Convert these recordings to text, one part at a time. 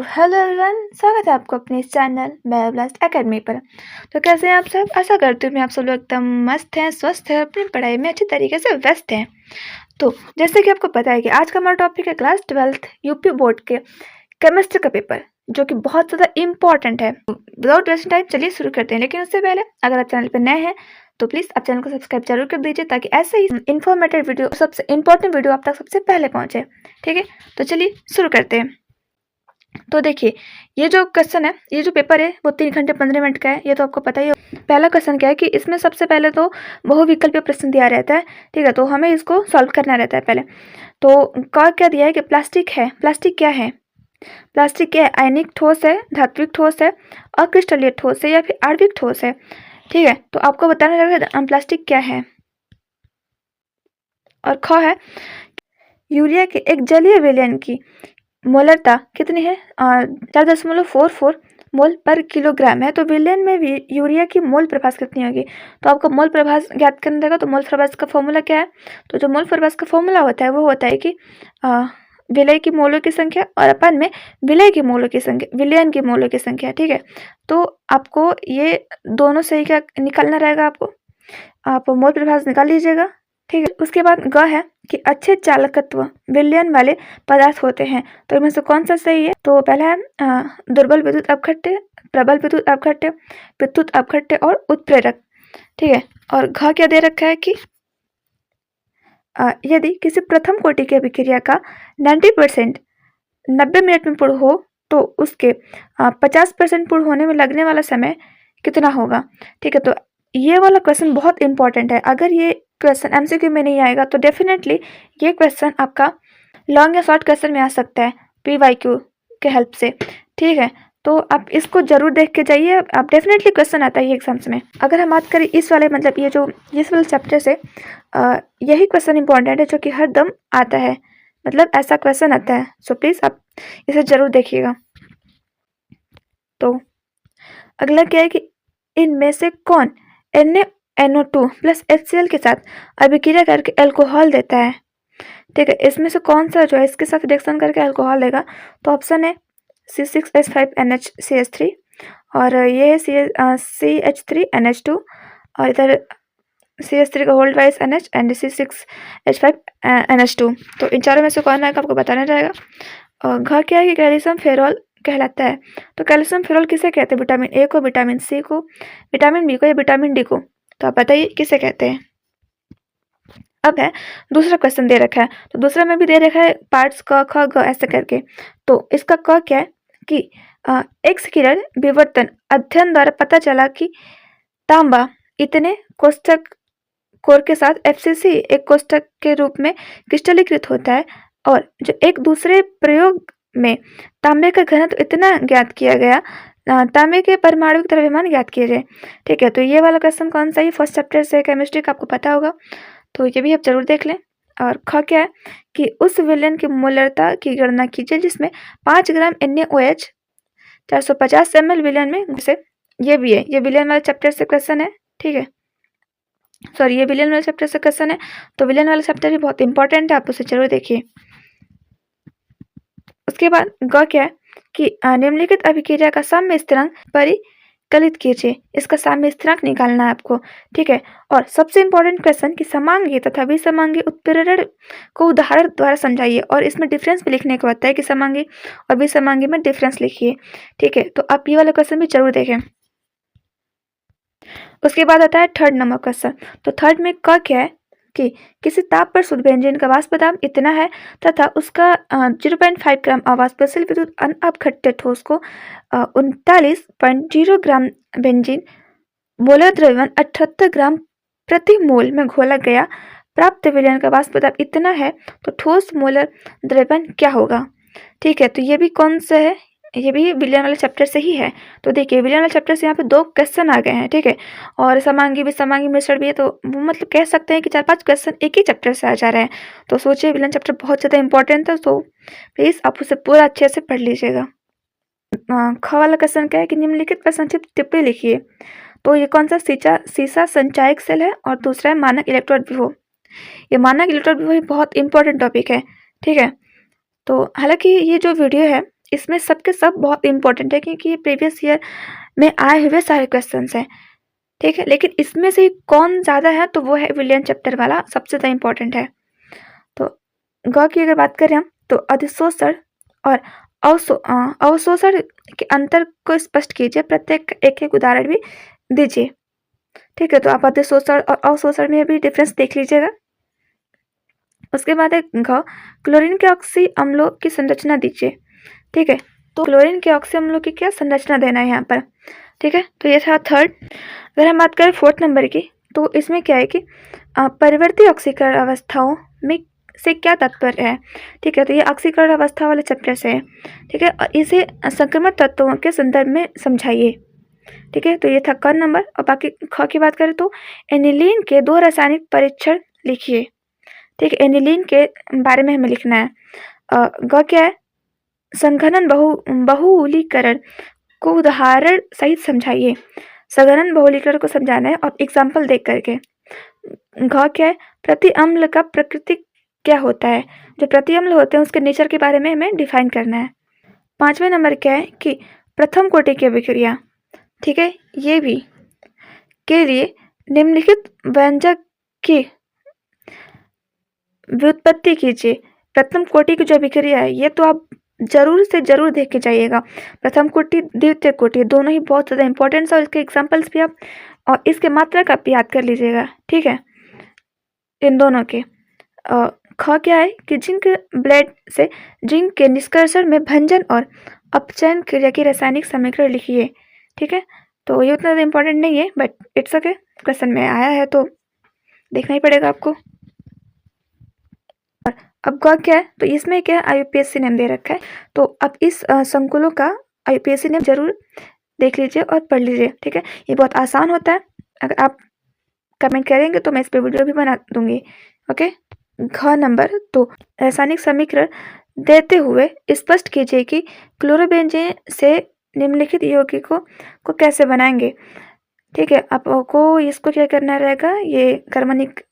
Hello everyone, स्वागत है आपको अपने इस चैनल ब्लास्ट एकेडमी पर। तो कैसे हैं आप सब? आशा करती हूँ मैं आप सब लोग एकदम मस्त हैं, स्वस्थ हैं, अपनी पढ़ाई में अच्छी तरीके से व्यस्त हैं। तो जैसे कि आपको पता है कि आज का हमारा टॉपिक है क्लास 12th यूपी बोर्ड के केमिस्ट्री का पेपर, जो कि बहुत ज़्यादा इम्पॉर्टेंट है। विदाउट वेस्टिंग टाइम चलिए शुरू करते हैं। लेकिन उससे पहले अगर आप चैनल पर नए हैं तो प्लीज़ आप चैनल को सब्सक्राइब जरूर कर दीजिए, ताकि ऐसे ही इन्फॉर्मेटिव वीडियो, सबसे इम्पोर्टेंट वीडियो आप तक सबसे पहले पहुँचे। ठीक है, तो चलिए शुरू करते हैं। तो देखिए, ये जो क्वेश्चन है, ये जो पेपर है वो 3 घंटे 15 मिनट का है। ये तो आपको पता ही है। पहला क्वेश्चन क्या है कि इसमें सबसे पहले तो बहुविकल्पीय प्रश्न दिया रहता है। ठीक है, तो हमें इसको सॉल्व करना रहता है पहले। तो क्या दिया है कि प्लास्टिक है। प्लास्टिक क्या है? प्लास्टिक क्या है? आयनिक ठोस है, धात्विक ठोस है, अक्रिस्टलीय ठोस है या फिर आणविक ठोस है। ठीक है, तो आपको बताना रहेगा प्लास्टिक क्या है। और ख है यूरिया के एक जलीय विलयन की मोलरता कितनी है? 4.44 मोल पर किलोग्राम है। तो विलयन में भी यूरिया की मोल प्रभास कितनी होगी? तो आपको मोल प्रभास ज्ञात करना रहेगा। तो मोल प्रभास का फॉर्मूला क्या है? तो जो मोल प्रभास का फॉर्मूला होता है वो होता है कि विलय की मोलों की संख्या और अपन में विलय की मोलों की संख्या, विलयन की मोलों की संख्या। ठीक है, तो आपको ये दोनों सही क्या निकालना रहेगा। आप मोल प्रभास निकाल लीजिएगा। ठीक है, उसके बाद ग है कि अच्छे चालकत्व विलयन वाले पदार्थ होते हैं। तो इनमें से कौन सा सही है? तो पहला है दुर्बल विद्युत अपघट्य, प्रबल विद्युत अपघट्य, विद्युत अपघट्य और उत्प्रेरक। ठीक है, और घ क्या दे रखा है कि यदि किसी प्रथम कोटि की अभिक्रिया का 90% 90 मिनट में पूर्ण हो तो उसके 50% पूर्ण होने में लगने वाला समय कितना होगा? ठीक है, तो ये वाला क्वेश्चन बहुत इंपॉर्टेंट है। अगर ये क्वेश्चन एमसीक्यू में नहीं आएगा तो डेफिनेटली ये क्वेश्चन आपका लॉन्ग या शॉर्ट क्वेश्चन में आ सकता है पीवाईक्यू के हेल्प से। ठीक है, तो आप इसको जरूर देख के जाइए। आप डेफिनेटली क्वेश्चन आता है एग्जाम्स में। अगर हम बात करें इस वाले, मतलब ये जो इस वाले चैप्टर से यही क्वेश्चन इंपॉर्टेंट है जो कि हर दम आता है, मतलब ऐसा क्वेश्चन आता है। सो प्लीज़ आप इसे जरूर देखिएगा। तो अगला क्या है कि इनमें से कौन NaNO2 प्लस HCl के साथ अभिक्रिया करके अल्कोहल देता है? ठीक है, इसमें से कौन सा जो है इसके साथ रिएक्शन करके अल्कोहल देगा? तो ऑप्शन है C6H5NH और ये है CH3NH2 और इधर CH3 का hold wise NH and C6H5NH2। तो इन चारों में से कौन आएगा आपको बताना रहेगा। और घ क्या है कि कैल्शियम फेरोल कहलाता है। तो कैल्शियम फेरोल किसे कहते हैं? विटामिन ए को, विटामिन सी को, विटामिन बी को या विटामिन डी को? तो आप बताइए किसे कहते हैं। अब है दूसरा क्वेश्चन दे रखा है। तो दूसरा में भी दे रखा है पार्ट्स क ख ग ऐसे करके। तो इसका क क्या है कि एक्स किरण विवर्तन अध्ययन द्वारा पता चला कि तांबा इतने कोष्ठक कोर के साथ FCC एक कोष्ठक के रूप में क्रिस्टलीकृत होता है, और जो एक दूसरे प्रयोग में तांबे का घनत्व इतना ज्ञात किया गया, तांबे के परमाणुक द्रव्यमान ज्ञात किए गए। ठीक है, तो ये वाला क्वेश्चन कौन सा है? फर्स्ट चैप्टर से केमिस्ट्री का आपको पता होगा, तो ये भी आप जरूर देख लें। और ख क्या है कि उस विलयन की मोलरता की गणना कीजिए जिसमें 5 ग्राम NaOH 450 ml विलयन में से। ये भी है, ये विलयन वाले चैप्टर से क्वेश्चन है। ठीक है, सॉरी, ये विलयन वाले चैप्टर से क्वेश्चन है। तो विलयन वाला चैप्टर भी बहुत इंपॉर्टेंट है, आप उसे जरूर देखिए। उसके बाद ग क्या है कि निम्नलिखित अभिक्रिया का साम्य स्थिरांक परिकलित कीजिए। इसका साम्य स्थिरांक निकालना है आपको। ठीक है, और सबसे इंपॉर्टेंट क्वेश्चन कि समांगी तथा विसमांगी उत्प्रेरण को उदाहरण द्वारा समझाइए, और इसमें डिफरेंस भी लिखने को होता है कि समांगी और विसमांगी में डिफरेंस लिखिए। ठीक है, तो आप ये वाला क्वेश्चन भी जरूर देखें। उसके बाद आता है थर्ड नंबर क्वेश्चन। तो थर्ड में क क्या है कि किसी ताप पर शुद्ध बेंजीन का वाष्प दाब इतना है तथा उसका 0.5 ग्राम अवाष्पशील विद्युत अपघट्य ठोस को 39.0 ग्राम बेंजीन मोलर द्रव्यमान 78 ग्राम प्रति मोल में घोला गया, प्राप्त विलयन का वाष्प दाब इतना है, तो ठोस मोलर द्रव्यमान क्या होगा? ठीक है, तो ये भी कौन सा है? ये भी विलयन वाले चैप्टर से ही है। तो देखिए, विलयन वाले चैप्टर से यहाँ पे 2 क्वेश्चन आ गए हैं। ठीक है, और समांगी विसमांगी मिश्रण भी है, तो वो मतलब कह सकते हैं कि 4-5 क्वेश्चन एक ही चैप्टर से आ जा रहे हैं। तो सोचिए, विलयन चैप्टर बहुत ज़्यादा इंपॉर्टेंट है, तो प्लीज़ आप उसे पूरा अच्छे से पढ़ लीजिएगा। ख वाला क्वेश्चन क्या है कि निम्नलिखित पर संक्षिप्त टिप्पणी लिखिए। तो ये कौन सा सीसा संचायक सेल है, और दूसरा है मानक इलेक्ट्रोड विभव। ये मानक इलेक्ट्रोड विभव बहुत इंपॉर्टेंट टॉपिक है। ठीक है, तो हालांकि ये जो वीडियो है इसमें सबके सब बहुत इंपॉर्टेंट है क्योंकि ये प्रीवियस ईयर में आए हुए सारे क्वेश्चंस हैं, ठीक है। लेकिन इसमें से कौन ज़्यादा है तो वो है विलियन चैप्टर वाला, सबसे ज़्यादा इंपॉर्टेंट है। तो ग की अगर बात करें हम तो अधिशोषण और अवशोषण के अंतर को स्पष्ट कीजिए, प्रत्येक एक एक उदाहरण भी दीजिए, ठीक है। तो आप अधिशोषण और अवशोषण में भी डिफरेंस देख लीजिएगा। उसके बाद है घ, क्लोरीन के ऑक्सी अम्लों की संरचना दीजिए, ठीक है। तो क्लोरीन के ऑक्सी अम्लों की क्या संरचना देना है यहाँ पर, ठीक है। तो ये था थर्ड। अगर हम बात करें फोर्थ नंबर की तो इसमें क्या है कि परिवर्ती ऑक्सीकरण अवस्थाओं में से क्या तात्पर्य है, ठीक है। तो ये ऑक्सीकरण अवस्था वाले चैप्टर से है, ठीक है। और इसे संक्रमण तत्वों के संदर्भ में समझाइए, ठीक है। तो ये था क नंबर। और बाकी ख की बात करें तो एनिलीन के 2 रासायनिक परीक्षण लिखिए, ठीक है। एनिलीन के बारे में हमें लिखना है। ग क्या है, संघनन बहुलीकरण को उदाहरण सहित समझाइए। संघनन बहुलीकरण को समझाना है और एग्जाम्पल देख करके। घ क्या है, प्रति अम्ल का प्रकृति क्या होता है, जो प्रति अम्ल होते हैं उसके नेचर के बारे में हमें डिफाइन करना है। 5वें नंबर क्या है कि प्रथम कोटि की अभिक्रिया, ठीक है, ये भी के लिए निम्नलिखित व्यंजक की व्युत्पत्ति कीजिए। प्रथम कोटि की जो अभिक्रिया है ये तो आप जरूर से जरूर देख के जाइएगा। प्रथम कोटि द्वितीय कोटि दोनों ही बहुत ज़्यादा इंपॉर्टेंट है और इसके एग्जाम्पल्स भी आप और इसके मात्रा का भी याद कर लीजिएगा, ठीक है, इन दोनों के। ख क्या है कि जिंक ब्लेड से जिंक के निष्कर्षण में भंजन और अपचयन क्रिया की रासायनिक समीकरण लिखिए, ठीक है। तो ये उतना इम्पोर्टेंट नहीं है बट इट्स ओके, क्वेश्चन में आया है तो देखना ही पड़ेगा आपको। अब ग क्या है, तो इसमें क्या है IUPAC नेम दे रखा है, तो अब इस संकुलों का IUPAC नेम जरूर देख लीजिए और पढ़ लीजिए, ठीक है। ये बहुत आसान होता है, अगर आप कमेंट करेंगे तो मैं इस पर वीडियो भी बना दूंगी, ओके। घ नंबर तो रासायनिक समीकरण देते हुए स्पष्ट कीजिए कि क्लोरोबेंजीन से निम्नलिखित यौगिकों को कैसे बनाएंगे, ठीक है। आपको इसको क्या करना रहेगा, ये कार्बनिक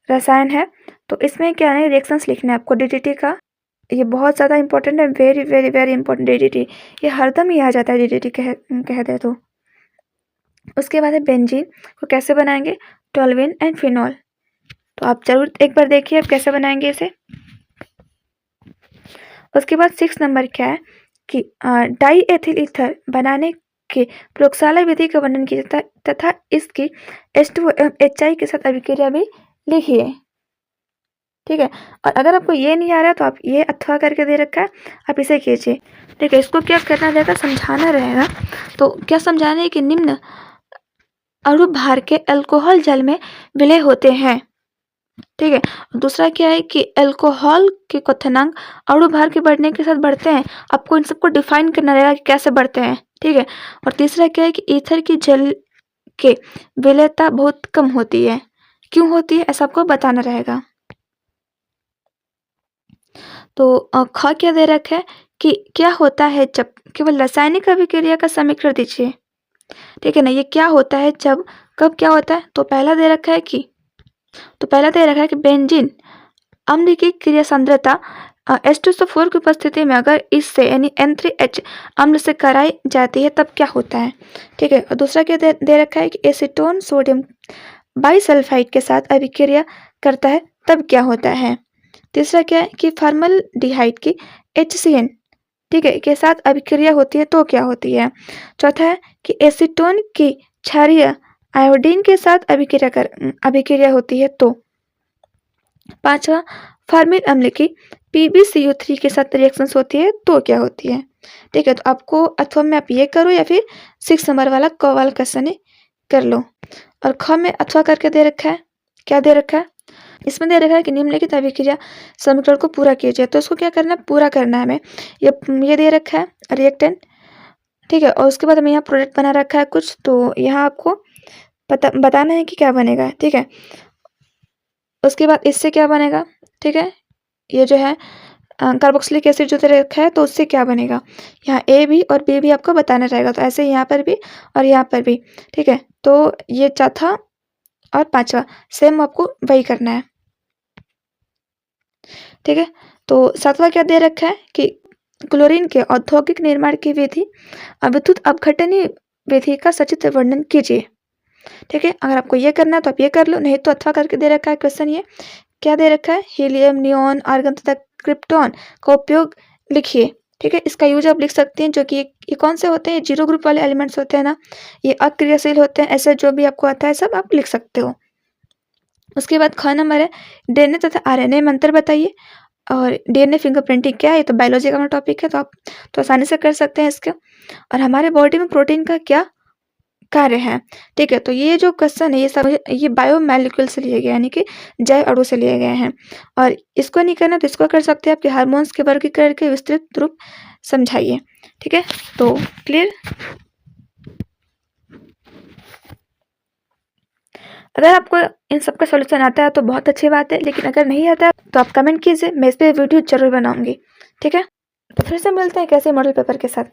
रसायन है तो इसमें क्या है रिएक्शंस लिखना है आपको DDT का, ये बहुत ज़्यादा इंपॉर्टेंट है, very very very important DDT, ये हरदम ही आ जाता है DDT कह दे तो। उसके बाद है बेंजीन को कैसे बनाएंगे, टोल्यूइन एंड फिनॉल, तो आप जरूर एक बार देखिए आप कैसे बनाएंगे इसे। उसके बाद 6 नंबर क्या है कि डाई एथिल ईथर बनाने के प्रयोगशाला विधि का वर्णन कीजिए तथा इसकी H2O एवं HI के साथ अभिक्रिया भी लिखिए, ठीक है। और अगर आपको ये नहीं आ रहा तो आप ये अथवा करके दे रखा है, आप इसे कीजिए, ठीक है। इसको क्या करना रहेगा, समझाना रहेगा। तो क्या समझाना है कि निम्न अणु भार के अल्कोहल जल में विलय होते हैं, ठीक है। दूसरा क्या है कि अल्कोहल के क्वथनांक अणु भार के बढ़ने के साथ बढ़ते हैं, आपको इन सबको डिफाइन करना रहेगा कि कैसे बढ़ते हैं, ठीक है। और तीसरा क्या है कि ईथर की जल के विलयता बहुत कम होती है, क्यों होती है ऐसा आपको बताना रहेगा। तो ख क्या दे रखा है कि क्या होता है जब केवल रासायनिक अभिक्रिया का समीकरण दीजिए, ठीक है ना। ये क्या होता है जब कब क्या होता है, तो पहला दे रखा है कि बेंजीन अम्ल की क्रिया सांद्रता H2SO4 की उपस्थिति में अगर इससे यानी N3H अम्ल से कराई जाती है तब क्या होता है, ठीक है। और दूसरा क्या दे रखा है कि एसीटोन सोडियम बाइसल्फाइड के साथ अभिक्रिया करता है तब क्या होता है। तीसरा क्या है कि फॉर्मल्डिहाइड की HCN, ठीक है, के साथ अभिक्रिया होती है तो क्या होती है। चौथा है कि एसीटोन की क्षारीय आयोडीन के साथ अभिक्रिया होती है तो। पांचवा, फॉर्मिल अम्ल की PbCO3 के साथ रिएक्शंस होती है तो क्या होती है, ठीक है। तो आपको अथवा में आप ये करो या फिर 6 नंबर वाला क वाला क्वेश्चन कर लो। और ख में अथवा करके दे रखा है, क्या दे रखा है, इसमें दे रखा है कि निम्नलिखित अभिक्रिया समीकरण को पूरा कीजिए, तो इसको क्या करना है, पूरा करना है हमें। ये दे रखा है रिएक्टेंट, ठीक है। और उसके बाद हमें यहाँ प्रोडक्ट बना रखा है कुछ, तो यहाँ आपको बताना है कि क्या बनेगा, ठीक है। उसके बाद इससे क्या बनेगा, ठीक है, ये जो है कार्बोक्सिलिक एसिड जो दे रखा है तो उससे क्या बनेगा, यहाँ A भी और B भी आपको बताना रहेगा। तो ऐसे यहाँ पर भी और यहाँ पर भी, ठीक है। तो ये चौथा और पांचवा सेम आपको वही करना है, ठीक है। तो सातवां क्या दे रखा है कि क्लोरीन के औद्योगिक निर्माण की विधि विद्युत अपघटनी विधि का सचित्र वर्णन कीजिए। ठीक है, अगर आपको ये करना है तो आप ये कर लो, नहीं तो अथवा करके दे रखा है क्वेश्चन। ये क्या दे रखा है, हीलियम, नियॉन, आर्गन तथा क्रिप्टॉन का उपयोग लिखिए। ठीक है, इसका यूज आप लिख सकते हैं, जो कि ये कौन से होते हैं, जीरो ग्रुप वाले एलिमेंट्स होते हैं ना, ये अक्रियाशील होते हैं। ऐसे जो भी आपको आता है सब आप लिख सकते हो। उसके बाद ख नंबर है डीएनए तथा आरएनए में अंतर बताइए। और डीएनए फिंगरप्रिंटिंग क्या है, ये तो बायोलॉजी का टॉपिक है, तो आप तो आसानी से कर सकते हैं इसको। और हमारे बॉडी में प्रोटीन का क्या कार्य है। ठीक है, तो ये जो क्वेश्चन है ये सब ये बायोमोलिक्यूल से लिए गए, यानी कि जैव अणु से लिए गए हैं। और इसको नहीं करना तो इसको कर सकते हैं, आपके हार्मोन्स के वर्गीकरण के विस्तृत रूप समझाइए। ठीक है, तो क्लियर। अगर आपको इन सब का सॉल्यूशन आता है तो बहुत अच्छी बात है, लेकिन अगर नहीं आता है तो आप कमेंट कीजिए, मैं इस पर वीडियो जरूर बनाऊंगी। ठीक है, तो फिर से मिलते हैं एक ऐसे मॉडल पेपर के साथ।